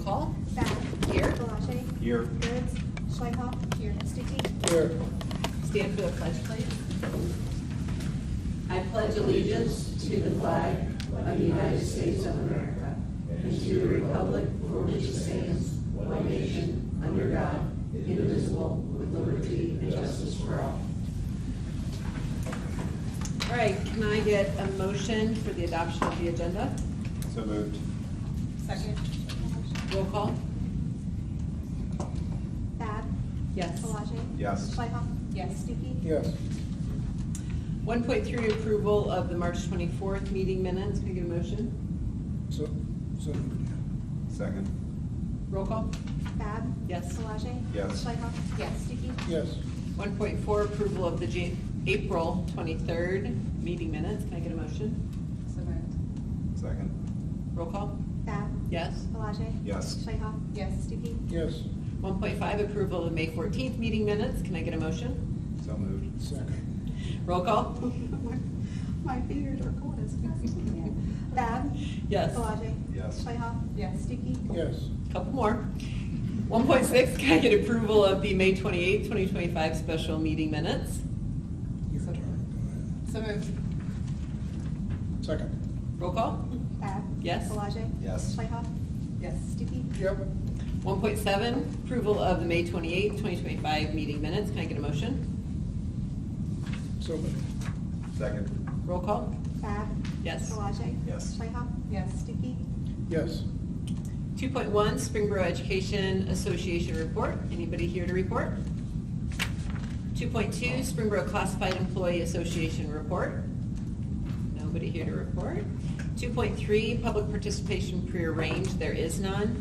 call. Bath. Here. Palage. Here. Goods. Schleihoff. Here. Stuckey. Here. Stand for the pledge, please. I pledge allegiance to the flag of the United States of America and to the republic for which it stands, one nation, under God, indivisible, with liberty and justice for all. All right, can I get a motion for the adoption of the agenda? So moved. Second. Roll call. Bath. Yes. Palage. Yes. Schleihoff. Yes. Stuckey. Yes. 1.3, approval of the March 24th meeting minutes. Can I get a motion? So moved. Second. Roll call. Bath. Yes. Palage. Yes. Schleihoff. Yes. Stuckey. Yes. 1.4, approval of the April 23rd meeting minutes. Can I get a motion? So moved. Second. Roll call. Bath. Yes. Palage. Yes. Schleihoff. Yes. Stuckey. Yes. 1.5, approval of the May 14th meeting minutes. Can I get a motion? So moved. Second. Roll call. My fingers are cold as Bath. Yes. Palage. Yes. Schleihoff. Yes. Stuckey. Yes. Couple more. 1.6, can I get approval of the May 28th, 2025 special meeting minutes? Your turn. So moved. Second. Roll call. Bath. Yes. Palage. Yes. Schleihoff. Yes. Stuckey. Yep. 1.7, approval of the May 28th, 2025 meeting minutes. Can I get a motion? So moved. Second. Roll call. Bath. Yes. Palage. Yes. Schleihoff. Yes. Stuckey. Yes. 2.1, Springboro Education Association report. Anybody here to report? 2.2, Springboro Classified Employee Association report. Nobody here to report. 2.3, public participation prearranged. There is none.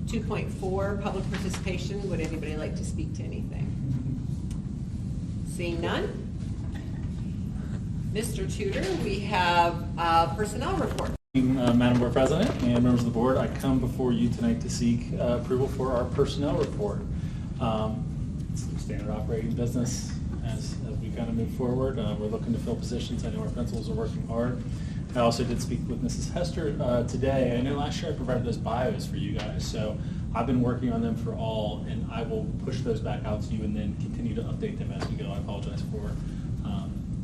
2.4, public participation. Would anybody like to speak to anything? Seeing none? Mr. Tudor, we have a personnel report. Madam Board President and members of the board, I come before you tonight to seek approval for our personnel report. It's a standard operating business as we kind of move forward. We're looking to fill positions. I know our principals are working hard. I also did speak with Mrs. Hester today. I know last year I provided those bios for you guys, so I've been working on them for all, and I will push those back out to you and then continue to update them as we go. I apologize for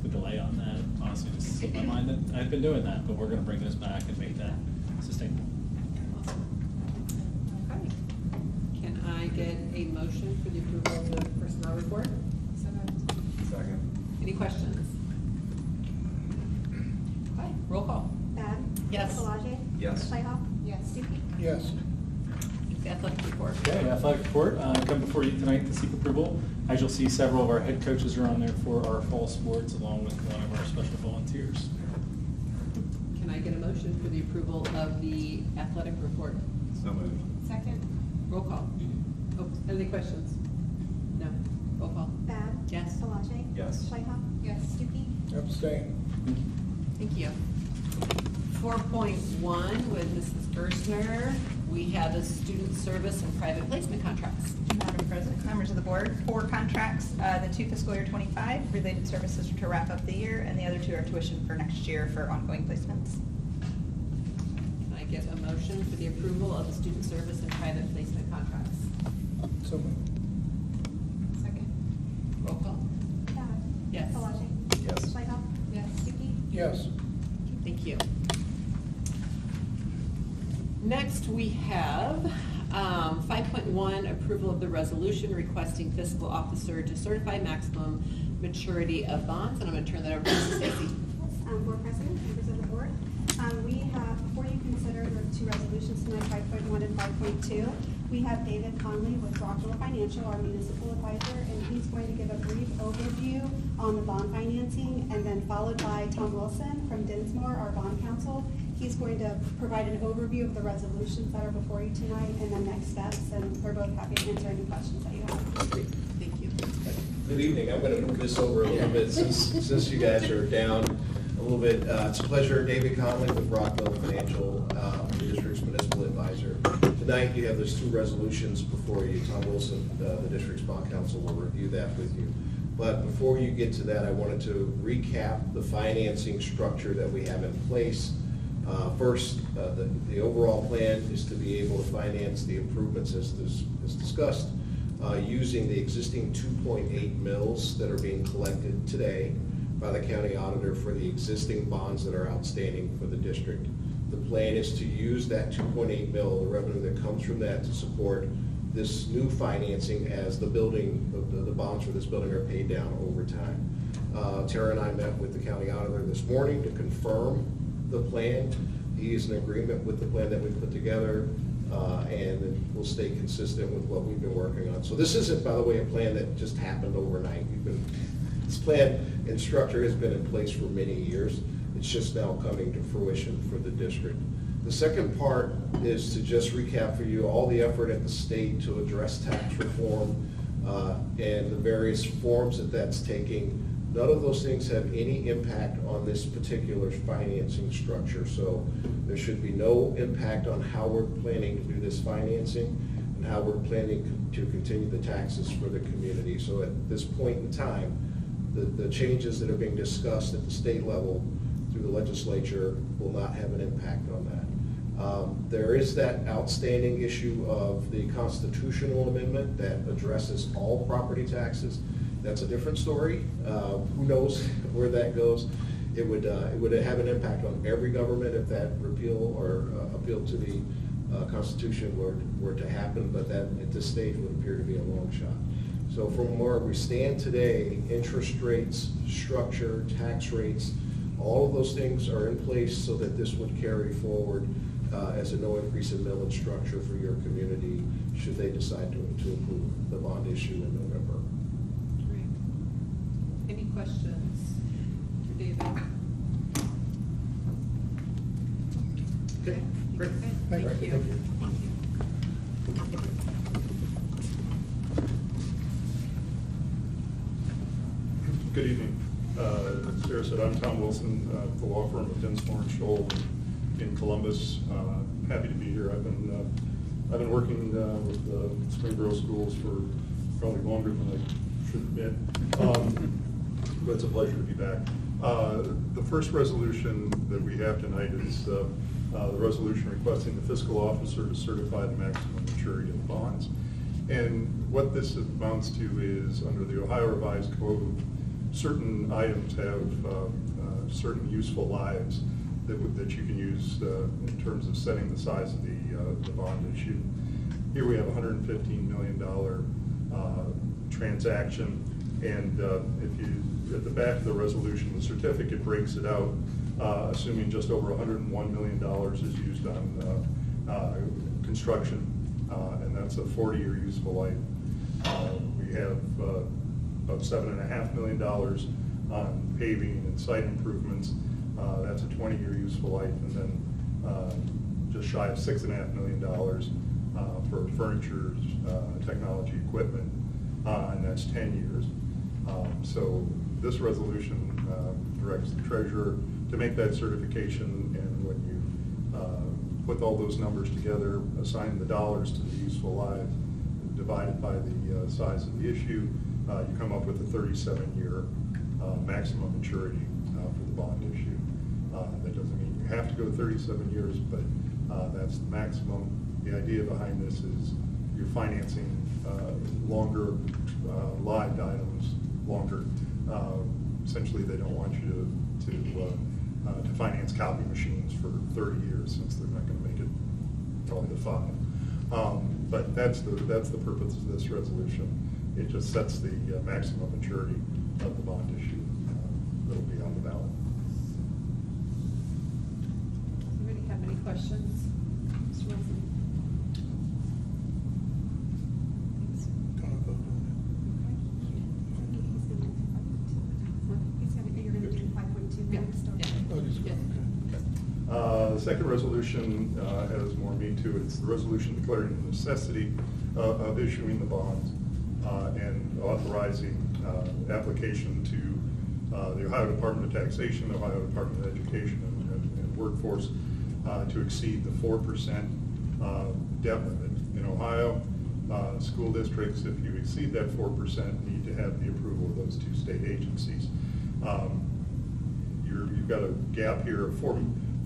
the delay on that. Honestly, just slipped my mind that I've been doing that, but we're going to bring those back and make that sustainable. Okay. Can I get a motion for the approval of the personnel report? Second. Any questions? Okay, roll call. Bath. Yes. Palage. Yes. Schleihoff. Yes. Stuckey. Yes. The athletic report. Okay, athletic report. Come before you tonight to seek approval. As you'll see, several of our head coaches are on there for our fall sports, along with one of our special volunteers. Can I get a motion for the approval of the athletic report? So moved. Second. Roll call. Oh, any questions? No. Roll call. Bath. Yes. Palage. Yes. Schleihoff. Yes. Stuckey. Abstain. Thank you. 4.1 with Mrs. Gerstner, we have the student service and private placement contracts. Madam President, members of the board, 4 contracts, the 2 fiscal year 25 related services to wrap up the year, and the other 2 are tuition for next year for ongoing placements. Can I get a motion for the approval of the student service and private placement contracts? So moved. Second. Roll call. Bath. Yes. Palage. Yes. Schleihoff. Yes. Stuckey. Yes. Thank you. Next, we have 5.1, approval of the resolution requesting fiscal officer to certify maximum maturity of bonds. And I'm going to turn that over to Mrs. Stacy. Board President, members of the board, we have, before you consider the 2 resolutions tonight, 5.1 and 5.2, we have David Conley with Rockville Financial, our municipal advisor, and he's going to give a brief overview on the bond financing, and then followed by Tom Wilson from Dinsmore, our bond counsel. He's going to provide an overview of the resolutions that are before you tonight, and then next steps, and we're both happy to answer any questions that you have. Thank you. Good evening. I'm going to move this over a little bit since you guys are down a little bit. It's a pleasure. David Conley with Rockville Financial, the district's municipal advisor. Tonight you have those 2 resolutions before you. Tom Wilson, the district's bond counsel, will review that with you. But before you get to that, I wanted to recap the financing structure that we have in place First, the overall plan is to be able to finance the improvements as discussed, using the existing 2.8 mills that are being collected today by the county auditor for the existing bonds that are outstanding for the district. The plan is to use that 2.8 mil, the revenue that comes from that, to support this new financing as the building, the bonds for this building are paid down over time. Tara and I met with the county auditor this morning to confirm the plan. He is in agreement with the plan that we've put together, and we'll stay consistent with what we've been working on. So this isn't, by the way, a plan that just happened overnight. This plan and structure has been in place for many years. It's just now coming to fruition for the district. The second part is to just recap for you all the effort at the state to address tax reform and the various forms that that's taking. None of those things have any impact on this particular financing structure. So there should be no impact on how we're planning to do this financing and how we're planning to continue the taxes for the community. So at this point in time, the changes that are being discussed at the state level through the legislature will not have an impact on that. There is that outstanding issue of the constitutional amendment that addresses all property taxes. That's a different story. Who knows where that goes? It would have an impact on every government if that repeal or appeal to the Constitution were to happen, but that at this stage would appear to be a long shot. So from where we stand today, interest rates, structure, tax rates, all of those things are in place so that this would carry forward as a no increase in millage structure for your community should they decide to approve the bond issue in November. Great. Any questions for David? Okay, great. Thank Thank you. you. Good evening. As Sarah said, I'm Tom Wilson, the law firm of Dinsmore and Scholl in Columbus. Happy to be here. I've been working with the Springboro schools for probably longer than I should admit. But it's a pleasure to be back. The first resolution that we have tonight is the resolution requesting the fiscal officer to certify the maximum maturity of the bonds. And what this amounts to is, under the Ohio Revised Code, certain items have certain useful lives that you can use in terms of setting the size of the bond issue. Here we have a $115 million transaction, and if you, at the back of the resolution, the certificate breaks it out, assuming just over $101 million is used on construction, and that's a 40-year useful life. We have about $7.5 million on paving and site improvements. That's a 20-year useful life, and then just shy of $6.5 million for furniture, technology equipment, and that's 10 years. So this resolution directs the treasurer to make that certification, and when you put all those numbers together, assign the dollars to the useful lives, divided by the size of the issue, you come up with a 37-year maximum maturity for the bond issue. That doesn't mean you have to go 37 years, but that's the maximum. The idea behind this is you're financing longer lived items, longer. Essentially, they don't want you to finance copy machines for 30 years, since they're not going to make it probably to 5. But that's the purpose of this resolution. It just sets the maximum maturity of the bond issue that'll be on the ballot. Does anybody have any questions? Mr. Wilson? You're going to do 5.2 next, or? Oh, just- Yeah. okay. The second resolution has more meat to it. It's the resolution declaring the necessity of issuing the bonds and authorizing application to the Ohio Department of Taxation, the Ohio Department of Education and Workforce to exceed the 4% debt limit. In Ohio, school districts, if you exceed that 4%, need to have the approval of those two state agencies. You've got a gap here of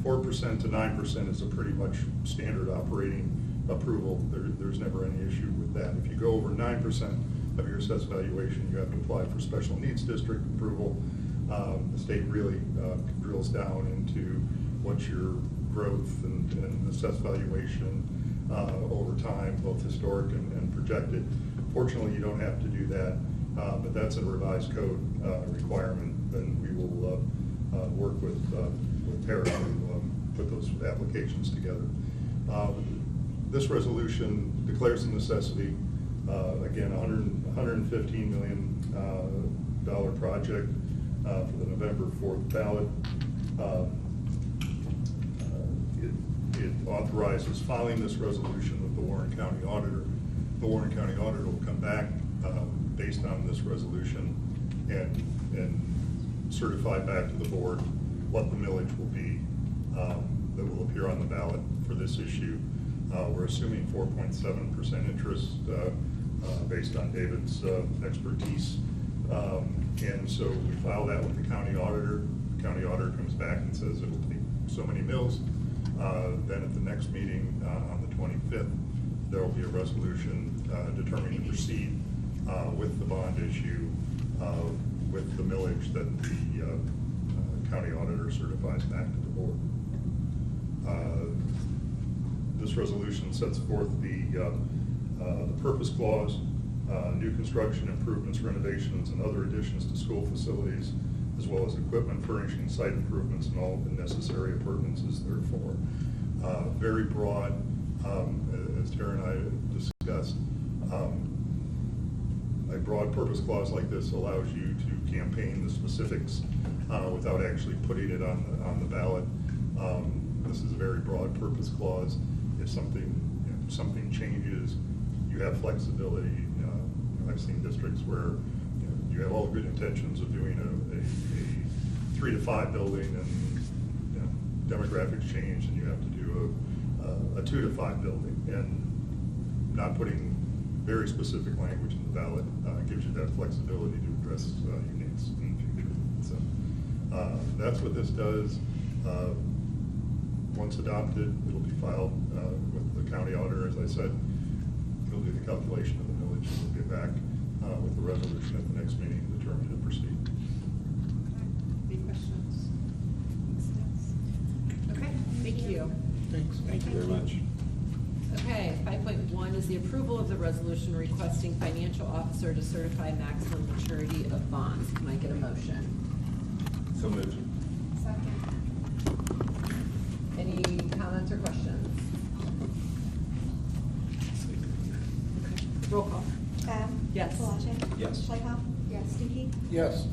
4% to 9% is a pretty much standard operating approval. There's never any issue with that. If you go over 9% of your assessed valuation, you have to apply for special needs district approval. The state really drills down into what's your growth and assessed valuation over time, both historic and projected. Fortunately, you don't have to do that, but that's a revised code requirement, and we will work with Tara to put those applications together. This resolution declares a necessity, again, $115 million project for the November 4th ballot. It authorizes filing this resolution with the Warren County Auditor. The Warren County Auditor will come back based on this resolution and certify back to the board what the millage will be that will appear on the ballot for this issue. We're assuming 4.7% interest based on David's expertise. And so we file that with the county auditor. The county auditor comes back and says it'll take so many mills. Then at the next meeting on the 25th, there will be a resolution determining to proceed with the bond issue with the millage that the county auditor certifies back to the board. This resolution sets forth the purpose clause, new construction, improvements, renovations, and other additions to school facilities, as well as equipment, furnishing, site improvements, and all the necessary appurtenances therefore. Very broad, as Tara and I discussed. A broad purpose clause like this allows you to campaign the specifics without actually putting it on the ballot. This is a very broad purpose clause. If something changes, you have flexibility. I've seen districts where you have all good intentions of doing a 3 to 5 building, and demographics change, and you have to do a 2 to 5 building, and not putting very specific language in the ballot gives you that flexibility to address your needs in the future. So that's what this does. Once adopted, it'll be filed with the county auditor, as I said. He'll do the calculation of the millage, and we'll get back with the resolution at the next meeting to determine to proceed. Any questions? Okay, thank you. Thanks. Thank you very much. Okay, 5.1 is the approval of the resolution requesting financial officer to certify maximum maturity of bonds. Can I get a motion? So moved. Second. Any comments or questions? Okay, roll call. Bab? Yes. Palage? Yes. Playhouse? Yes. Stuckey? Yes.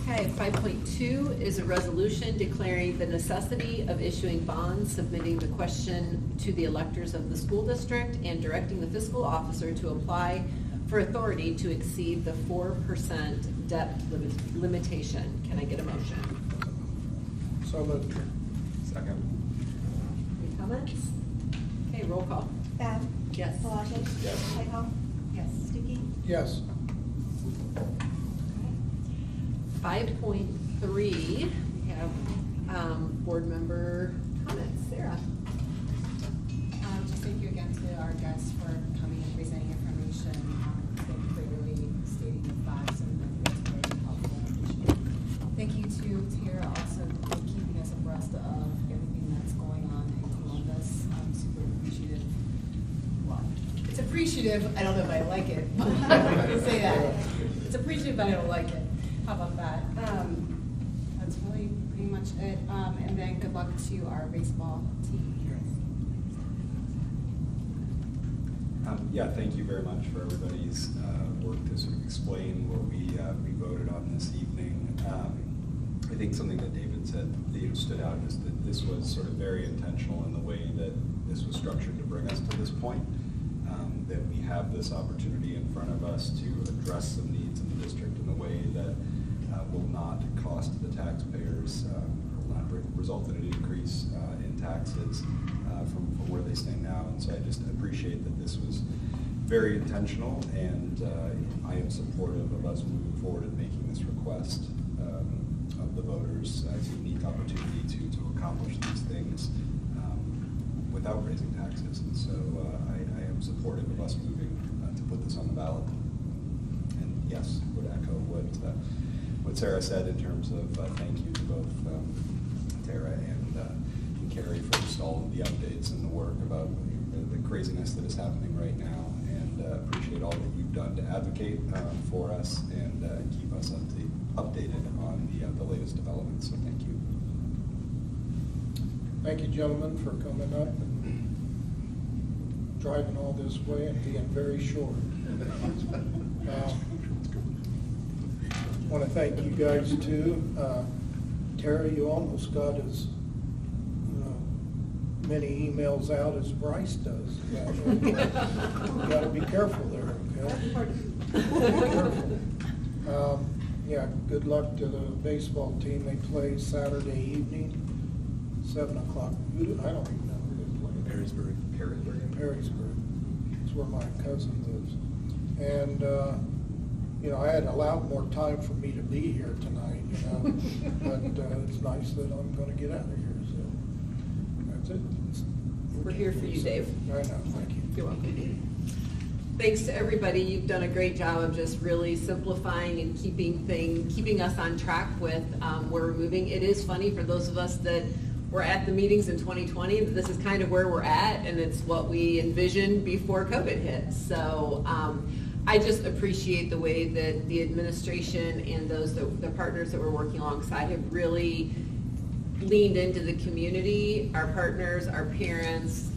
Okay, 5.2 is a resolution declaring the necessity of issuing bonds, submitting the question to the electors of the school district, and directing the fiscal officer to apply for authority to exceed the 4% debt limitation. Can I get a motion? So moved. Second. Any comments? Okay, roll call. Bab? Yes. Palage? Yes. Playhouse? Yes. Stuckey? Yes. 5.3, we have board member comments. Sarah? Just thank you again to our guests for coming and presenting information, and clearly stating the facts, and that's very helpful and appreciated. Thank you to Tara also for keeping us abreast of everything that's going on in Columbus. I'm super appreciative. Well, it's appreciative, I don't know if I like it, but I'm gonna say that. It's appreciative, but I don't like it. How about that? That's really pretty much it. And then good luck to our baseball team. Yeah, thank you very much for everybody's work to sort of explain what we voted on this evening. I think something that David said that stood out is that this was sort of very intentional in the way that this was structured to bring us to this point. That we have this opportunity in front of us to address some needs in the district in a way that will not cost the taxpayers, will not result in an increase in taxes from where they stand now. And so I just appreciate that this was very intentional, and I am supportive of us moving forward and making this request of the voters. It's a unique opportunity to accomplish these things without raising taxes. And so I am supportive of us moving to put this on the ballot. And yes, would echo what Sarah said in terms of thank you to both Tara and Carrie for just all of the updates and the work about the craziness that is happening right now, and appreciate all that you've done to advocate for us and keep us updated on the latest developments. So thank you. Thank you, gentlemen, for coming up and driving all this way and being very short. Want to thank you guys too. Tara, you almost got as many emails out as Bryce does. You got to be careful there, okay? Be careful. Yeah, good luck to the baseball team. They play Saturday evening, 7 o'clock. I don't even know who they play. Perrysburg. Perrysburg. It's where my cousin lives. And, I had allowed more time for me to be here tonight, but it's nice that I'm going to get out of here, so that's it. We're here for you, Dave. I know, thank you. You're welcome. Thanks to everybody. You've done a great job of just really simplifying and keeping us on track with where we're moving. It is funny for those of us that were at the meetings in 2020, that this is kind of where we're at, and it's what we envisioned before COVID hit. So I just appreciate the way that the administration and the partners that we're working alongside have really leaned into the community, our partners, our parents,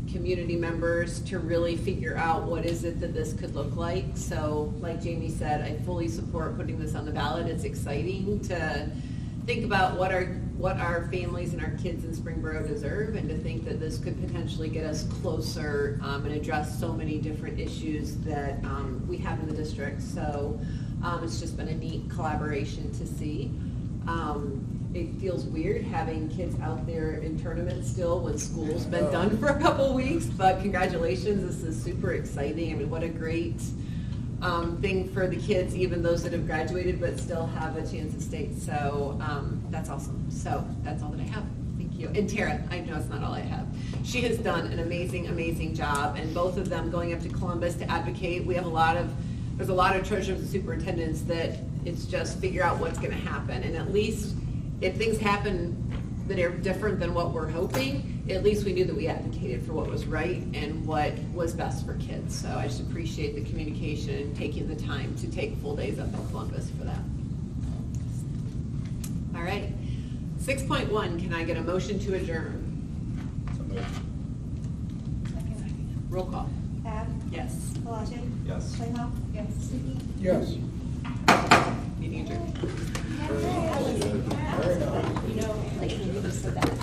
community members, to really figure out what is it that this could look like. So like Jamie said, I fully support putting this on the ballot. It's exciting to think about what our families and our kids in Springboro deserve, and to think that this could potentially get us closer and address so many different issues that we have in the district. So it's just been a neat collaboration to see. It feels weird having kids out there in tournaments still when school's been done for a couple weeks, but congratulations, this is super exciting. I mean, what a great thing for the kids, even those that have graduated but still have a chance to state. So that's awesome. So that's all that I have. Thank you. And Tara, I know it's not all I have. She has done an amazing, amazing job, and both of them going up to Columbus to advocate. There's a lot of treasurers and superintendents that it's just figure out what's going to happen, and at least if things happen that are different than what we're hoping, at least we knew that we advocated for what was right and what was best for kids. So I just appreciate the communication and taking the time to take full days up in Columbus for that. All right. 6.1, can I get a motion to adjourn? So moved. Roll call. Bab? Yes. Palage? Yes. Playhouse? Yes. Stuckey? Yes. Meeting adjourned. Very nice. Like, when you just said that.